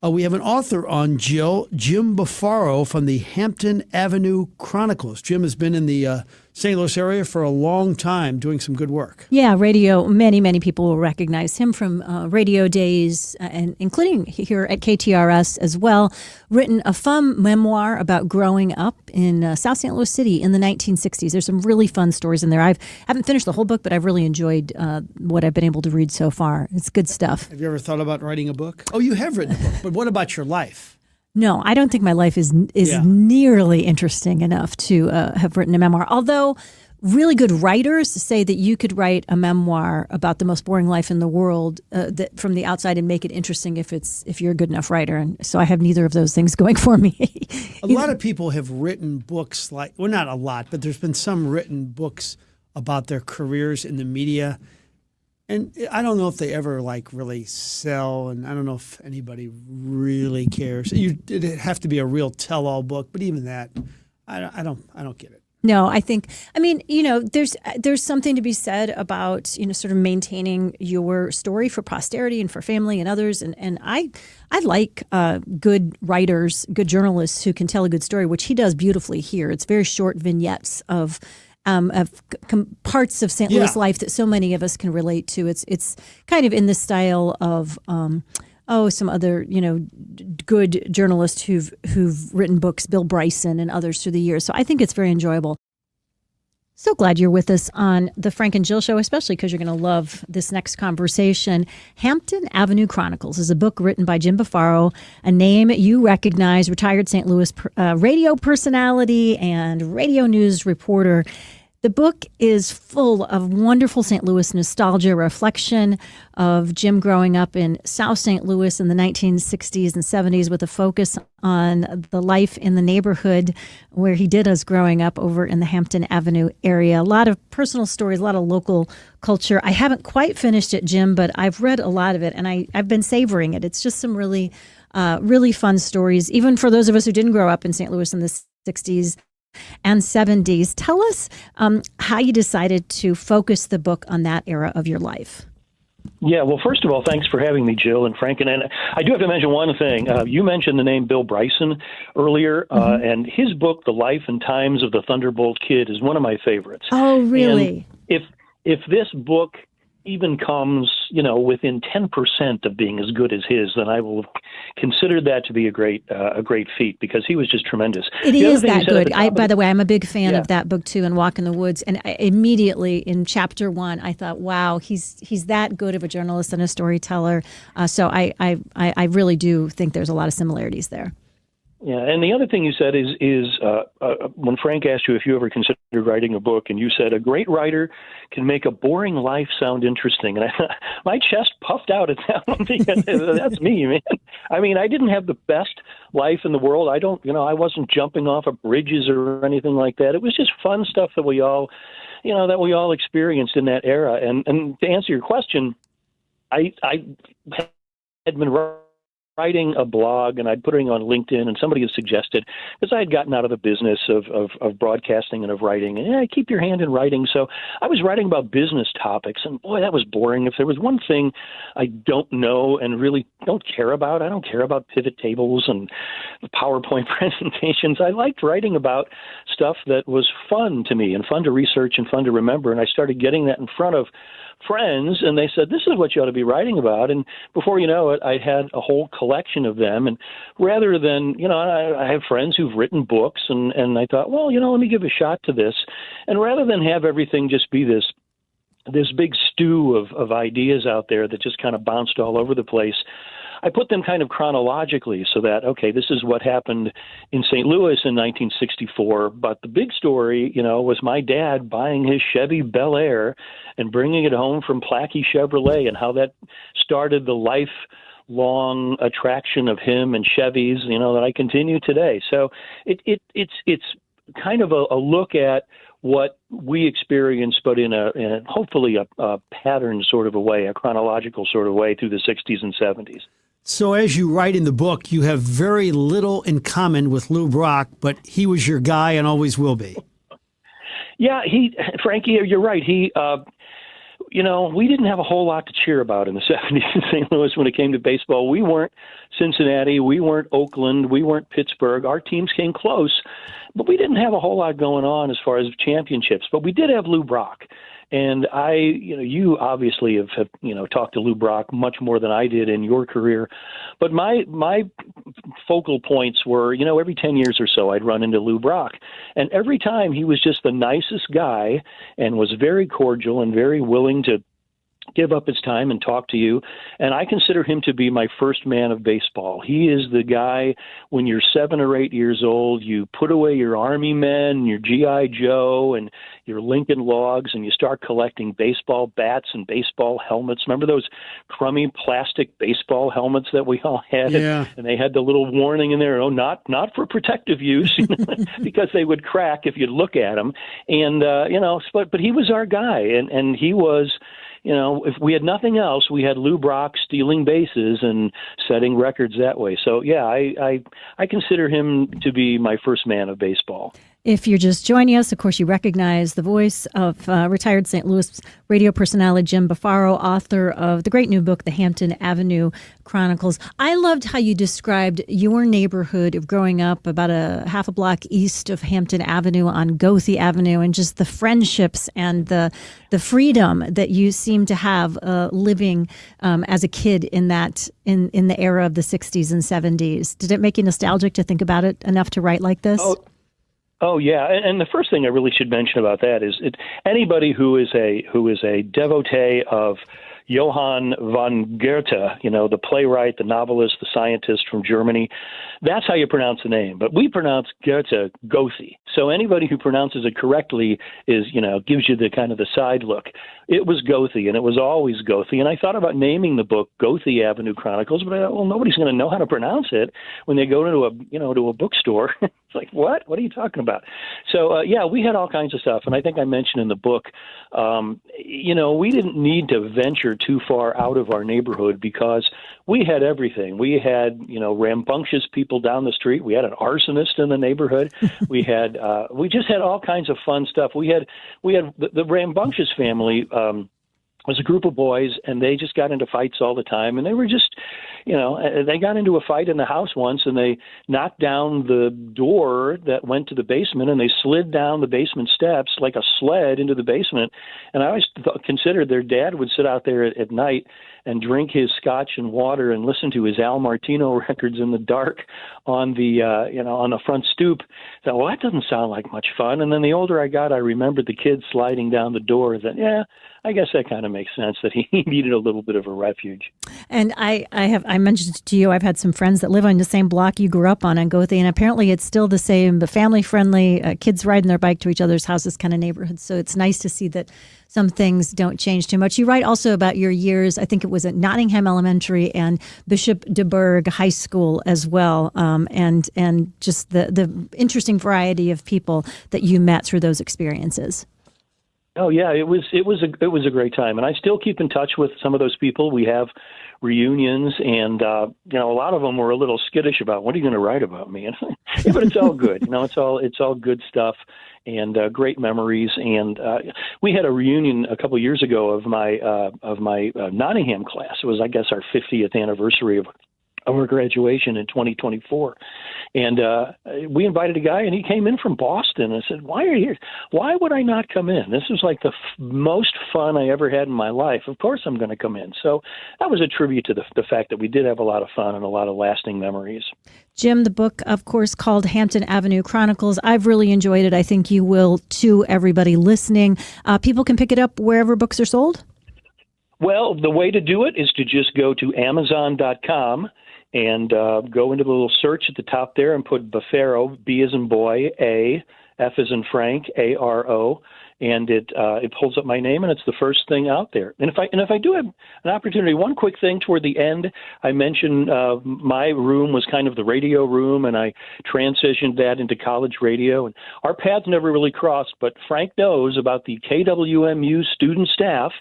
We have an author on, Jill, Jim Bafaro from the Hampton Avenue Chronicles. Jim has been in the St. Louis area for a long time doing some good work. Yeah, radio. Many people will recognize him from radio days, and including here at KTRS as well. Written a fun memoir about growing up in South St. Louis City in the 1960s. There's some really fun stories in there. I haven't finished the whole book, but I've really enjoyed what I've been able to read so far. It's good stuff. Have you ever thought about writing a book? Oh, you have written a book, but what about your life? No, I don't think my life is nearly interesting enough to have written a memoir. Although really good writers say that you could write a memoir about the most boring life in the world that from the outside and make it interesting if you're a good enough writer. And so I have neither of those things going for me. A lot of people have written books not a lot, but there's been some written books about their careers in the media. And I don't know if they ever really sell, and I don't know if anybody really cares. It'd have to be a real tell-all book, but even that, I don't get it. No, I mean, there's something to be said about, sort of maintaining your story for posterity and for family and others. And I like good writers, good journalists who can tell a good story, which he does beautifully here. It's very short vignettes of parts of St. Louis life that so many of us can relate to. It's kind of in the style of some other good journalists who've written books, Bill Bryson and others through the years. So I think it's very enjoyable. So glad you're with us on the Frank and Jill Show, especially because you're going to love this next conversation. Hampton Avenue Chronicles is a book written by Jim Bafaro, a name you recognize, retired St. Louis radio personality and radio news reporter. The book is full of wonderful St. Louis nostalgia, reflection of Jim growing up in South St. Louis in the 1960s and 70s with a focus on the life in the neighborhood where he did us growing up over in the Hampton Avenue area. A lot of personal stories, a lot of local culture. I haven't quite finished it, Jim, but I've read a lot of it and I've been savoring it. It's just some really fun stories, even for those of us who didn't grow up in St. Louis in the 60s and 70s. Tell us how you decided to focus the book on that era of your life. Yeah, well, first of all, thanks for having me, Jill and Frank. And I do have to mention one thing. You mentioned the name Bill Bryson earlier, and his book, The Life and Times of the Thunderbolt Kid, is one of my favorites. Oh, really? And if this book even comes, within 10% of being as good as his, then I will consider that to be a great feat, because he was just tremendous. It is that good. By the way, I'm a big fan of that book too, and Walk in the Woods. And immediately in chapter 1, I thought, wow, he's that good of a journalist and a storyteller. So I really do think there's a lot of similarities there. Yeah, and the other thing you said is when Frank asked you if you ever considered writing a book, and you said a great writer can make a boring life sound interesting, and my chest puffed out at that one, because that's me, man. I mean, I didn't have the best life in the world. I wasn't jumping off of bridges or anything like that. It was just fun stuff that we all experienced in that era. And to answer your question, I had been writing a blog, and I'd put it on LinkedIn, and somebody had suggested, because I had gotten out of the business of broadcasting and of writing, and keep your hand in writing. So I was writing about business topics, and boy, that was boring. If there was one thing I don't know and really don't care about, I don't care about pivot tables and PowerPoint presentations. I liked writing about stuff that was fun to me and fun to research and fun to remember, and I started getting that in front of friends, and they said, this is what you ought to be writing about. And before you know it, I had a whole collection of them. And rather than, I have friends who've written books, and I thought, well, let me give a shot to this. And rather than have everything just be this big stew of ideas out there that just kind of bounced all over the place, I put them kind of chronologically, so that, okay, this is what happened in St. Louis in 1964, but the big story, was my dad buying his Chevy Bel Air and bringing it home from Plaquey Chevrolet, and how that started the lifelong attraction of him and Chevys, that I continue today. So it's kind of a look at what we experience, but in a hopefully a pattern sort of a way, a chronological sort of way through the 60s and 70s. So as you write in the book, you have very little in common with Lou Brock, but he was your guy and always will be. Yeah, Frankie, you're right. we didn't have a whole lot to cheer about in the 70s in St. Louis when it came to baseball. We weren't Cincinnati. We weren't Oakland. We weren't Pittsburgh. Our teams came close, but we didn't have a whole lot going on as far as championships. But we did have Lou Brock. And you obviously have talked to Lou Brock much more than I did in your career. But my focal points were, every 10 years or so, I'd run into Lou Brock. And every time he was just the nicest guy and was very cordial and very willing to give up his time and talk to you. And I consider him to be my first man of baseball. He is the guy, when you're 7 or 8 years old, you put away your Army men, your G.I. Joe, and your Lincoln Logs, and you start collecting baseball bats and baseball helmets. Remember those crummy plastic baseball helmets that we all had? Yeah. And they had the little warning in there, not for protective use, because they would crack if you look at them. And, but he was our guy, and he was, if we had nothing else, we had Lou Brock stealing bases and setting records that way. So, yeah, I consider him to be my first man of baseball. If you're just joining us, of course, you recognize the voice of retired St. Louis radio personality Jim Bafaro, author of the great new book, The Hampton Avenue Chronicles. I loved how you described your neighborhood of growing up about a half a block east of Hampton Avenue on Goethe Avenue, and just the friendships and the freedom that you seem to have living as a kid in the era of the 60s and 70s. Did it make you nostalgic to think about it enough to write like this? Oh yeah, and the first thing I really should mention about that is anybody who is a devotee of Johann von Goethe, the playwright, the novelist, the scientist from Germany. That's how you pronounce the name. But we pronounce Goethe, Goethe. So anybody who pronounces it correctly gives you the kind of the side look. It was Goethe, and it was always Goethe. And I thought about naming the book Goethe Avenue Chronicles, but I thought, well, nobody's going to know how to pronounce it when they go to a bookstore. It's like, what? What are you talking about? So, we had all kinds of stuff. And I think I mentioned in the book, we didn't need to venture too far out of our neighborhood because we had everything. We had, rambunctious people down the street. We had an arsonist in the neighborhood. We just had all kinds of fun stuff. We had the rambunctious family, was a group of boys, and they just got into fights all the time. And they were just, they got into a fight in the house once, and they knocked down the door that went to the basement, and they slid down the basement steps like a sled into the basement. And I always considered their dad would sit out there at night and drink his scotch and water and listen to his Al Martino records in the dark on the on the front stoop. So, well, that doesn't sound like much fun. And then the older I got, I remembered the kids sliding down the door. That I guess that kind of makes sense that he needed a little bit of a refuge. And I mentioned to you, I've had some friends that live on the same block you grew up on Goethe, and apparently it's still the same, the family-friendly, kids riding their bike to each other's houses kind of neighborhood. So it's nice to see that some things don't change too much. You write also about your years, I think it was at Nottingham Elementary and Bishop de Burgh High School as well, and just the interesting variety of people that you met through those experiences. Oh yeah, it was a great time, and I still keep in touch with some of those people. We have reunions, and a lot of them were a little skittish about what are you going to write about me, but it's all good. It's all good stuff and great memories. And we had a reunion a couple of years ago of my Nottingham class. It was, I guess, our 50th anniversary of our graduation in 2024. And we invited a guy, and he came in from Boston. I said, why are you here? Why would I not come in? This was like the most fun I ever had in my life. Of course I'm going to come in. So that was a tribute to the fact that we did have a lot of fun and a lot of lasting memories. Jim, the book, of course, called Hampton Avenue Chronicles. I've really enjoyed it. I think you will, too, everybody listening. People can pick it up wherever books are sold? Well, the way to do it is to just go to Amazon.com and go into the little search at the top there and put Bafaro, B as in boy, A, F as in Frank, A-R-O, and it pulls up my name, and it's the first thing out there. And if I do have an opportunity, one quick thing toward the end, I mentioned my room was kind of the radio room, and I transitioned that into college radio. And our paths never really crossed, but Frank knows about the KWMU student staff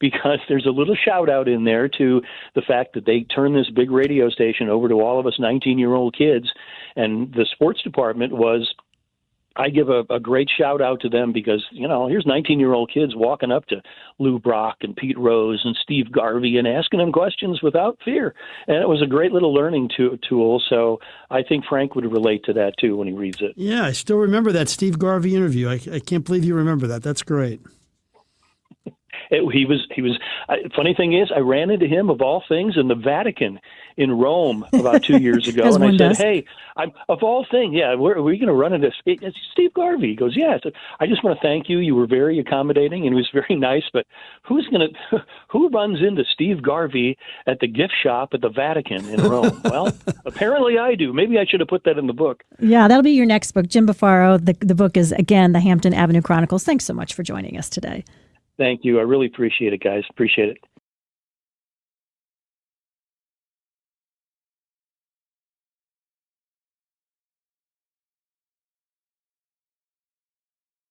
because there's a little shout out in there to the fact that they turned this big radio station over to all of us 19-year-old kids, and the sports department was I give a great shout out to them because, here's 19-year-old kids walking up to Lou Brock and Pete Rose and Steve Garvey and asking them questions without fear. And it was a great little learning tool. So I think Frank would relate to that, too, when he reads it. Yeah, I still remember that Steve Garvey interview. I can't believe you remember that. That's great. He was. Funny thing is, I ran into him of all things in the Vatican in Rome about 2 years ago, and I said, "Hey, of all things, are we going to run into Steve Garvey?" He goes, "Yeah." I said, "I just want to thank you. You were very accommodating and it was very nice. But who runs into Steve Garvey at the gift shop at the Vatican in Rome?" Well, apparently I do. Maybe I should have put that in the book. Yeah, that'll be your next book, Jim Bafaro. The book is again the Hampton Avenue Chronicles. Thanks so much for joining us today. Thank you. I really appreciate it, guys. Appreciate it.